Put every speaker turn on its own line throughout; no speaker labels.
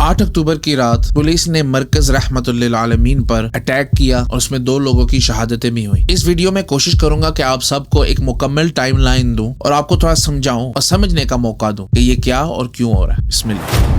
8 اکتوبر کی رات پولیس نے مرکز رحمت للعالمین پر اٹیک کیا اور اس میں 2 لوگوں کی شہادتیں بھی ہوئی۔ اس ویڈیو میں کوشش کروں گا کہ آپ سب کو ایک مکمل ٹائم لائن دوں اور آپ کو تھوڑا سمجھاؤں اور سمجھنے کا موقع دوں کہ یہ کیا اور کیوں ہو رہا ہے۔ بسم اللہ۔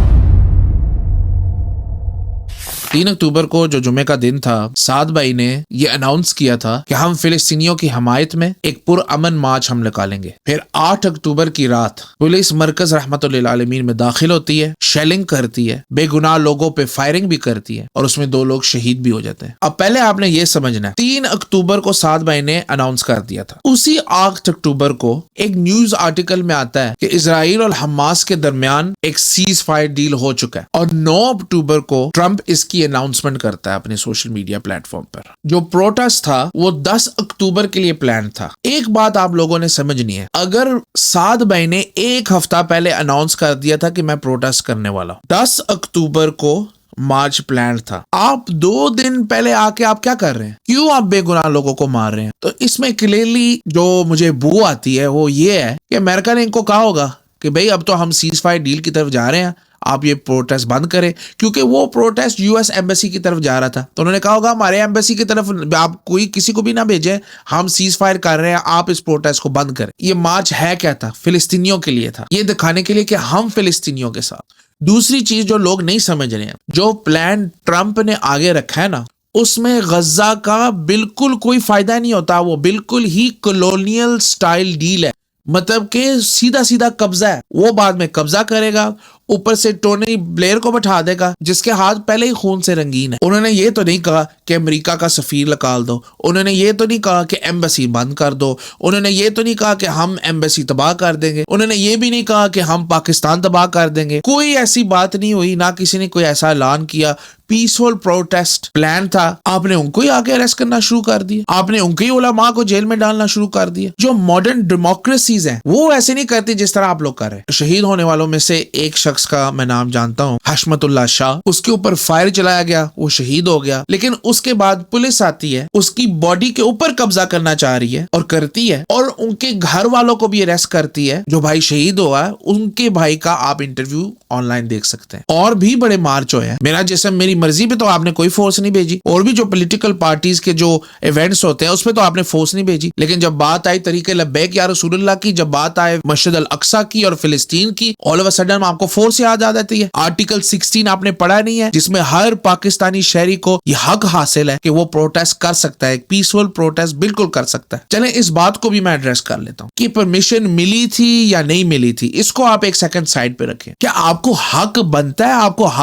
3 اکتوبر کو جو جمعے کا دن تھا، سعد بھائی نے یہ اناؤنس کیا تھا کہ ہم فلسطینیوں کی حمایت میں ایک پرامن مارچ ہم نکالیں گے۔ پھر 8 اکتوبر کی رات پولیس مرکز رحمت للعالمین میں داخل ہوتی ہے، شیلنگ کرتی ہے، بے گناہ لوگوں پہ فائرنگ بھی کرتی ہے اور اس میں 2 لوگ شہید بھی ہو جاتے ہیں۔ اب پہلے آپ نے یہ سمجھنا ہے 3 اکتوبر کو سعد بھائی نے اناؤنس کر دیا تھا۔ اسی 8 اکتوبر کو ایک نیوز آرٹیکل میں آتا ہے کہ اسرائیل اور حماس کے درمیان ایک سیز فائر ڈیل ہو چکا ہے، اور 9 اکتوبر کو ٹرمپ اس کی اناؤنسمنٹ کرتا ہے اپنے سوشل میڈیا پلیٹ فارم پر۔ جو پروٹیسٹ تھا وہ 10 اکتوبر کے لیے پلان تھا۔ ایک بات آپ لوگوں نے سمجھنی ہے، اگر سعد بھائی نے 1 ہفتہ پہلے اناؤنس کر دیا تھا کہ میں پروٹیسٹ کرنے والا ہوں، 10 اکتوبر کو مارچ پلان تھا، آپ 2 دن پہلے آ کے آپ کیا کر رہے ہیں؟ کیوں آپ بے گناہ لوگوں کو مار رہے ہیں؟ تو اس میں کلیئرلی جو مجھے بو آتی ہے وہ یہ ہے کہ امریکہ نے ان کو کہا ہوگا کہ بھئی اب تو ہم سیز فائر ڈیل کی طرف جا رہے ہیں، آپ یہ پروٹیسٹ بند کریں، کیونکہ وہ پروٹیسٹ یو ایس ایمبیسی کی طرف جا رہا تھا۔ تو انہوں نے کہا ہوگا ہمارے ایمبیسی کی طرف آپ کوئی کسی کو بھی نہ بھیجیں، ہم سیز فائر کر رہے ہیں، آپ اس پروٹیسٹ کو بند کریں۔ یہ مارچ ہے کیا تھا؟ فلسطینیوں کے لیے تھا، یہ دکھانے کے لیے کہ ہم فلسطینیوں کے ساتھ۔ دوسری چیز جو لوگ نہیں سمجھ رہے ہیں، جو پلان ٹرمپ نے آگے رکھا ہے نا، اس میں غزہ کا بالکل کوئی فائدہ نہیں ہوتا، وہ بالکل ہی کولونیل سٹائل ڈیل ہے، مطلب کہ سیدھا قبضہ ہے۔ وہ بعد میں قبضہ کرے گا، اوپر سے ٹونی بلیئر کو بٹھا دے گا جس کے ہاتھ پہلے ہی خون سے رنگین ہے۔ انہوں نے یہ تو نہیں کہا کہ امریکہ کا سفیر نکال دو، انہوں نے یہ تو نہیں کہا کہ ایمبیسی بند کر دو، انہوں نے یہ تو نہیں کہا کہ ہم ایمبیسی تباہ کر دیں گے، انہوں نے یہ بھی نہیں کہا کہ ہم پاکستان تباہ کر دیں گے۔ کوئی ایسی بات نہیں ہوئی، نہ کسی نے کوئی ایسا اعلان کیا۔ پیسفل پروٹیسٹ پلان تھا، آپ نے ان کو ہی آگے اریسٹ کرنا شروع کر دیا، آپ نے ان کے ہی علماء کو جیل میں ڈالنا شروع کر دیا۔ جو ماڈرن ڈیموکریسیز ہیں وہ ایسے نہیں کرتی جس طرح آپ لوگ کر رہے ہیں۔ شہید ہونے والوں میں سے ایک شخص کا میں نام جانتا ہوں، حشمت اللہ شاہ، اس کے اوپر فائر چلایا گیا، وہ شہید ہو گیا، لیکن اس کے بعد پولیس آتی ہے، اس کی باڈی کے اوپر قبضہ کرنا چاہ رہی ہے اور کرتی ہے، اور ان کے گھر والوں کو بھی اریسٹ کرتی ہے۔ جو بھائی شہید ہوا ہے ان کے بھائی کا آپ انٹرویو آن لائن دیکھ سکتے ہیں۔ اور بھی بڑے مارچ ہوئے ہیں، میرا جسم میری مرضی پہ تو آپ نے کوئی فورس نہیں بھیجی، اور بھی جو پولیٹیکل پارٹیز کے جو ایونٹس ہوتے ہیں اس پہ تو آپ نے فورس نہیں بھیجی، لیکن جب بات آئی طریقے لبیک یا رسول اللہ کی، جب بات آئے مسجد الاقصی کی اور فلسطین کی، آل آف اے سڈن آپ کو فورس یاد آ جاتی ہے۔ آرٹیکل 16 آپ نے پڑھا نہیں ہے، جس میں ہر پاکستانی شہری کو یہ حق حاصل ہے کہ وہ پروٹیسٹ کر سکتا ہے، ایک پیسفل پروٹیسٹ بالکل کر سکتا ہے۔ چلیں اس بات کو بھی میں ایڈریس کر لیتا ہوں کہ پرمیشن ملی تھی یا نہیں ملی تھی، اس کو آپ ایک سیکنڈ سائڈ پہ رکھیں۔ کیا آپ کو حق بنتا ہے، آپ کو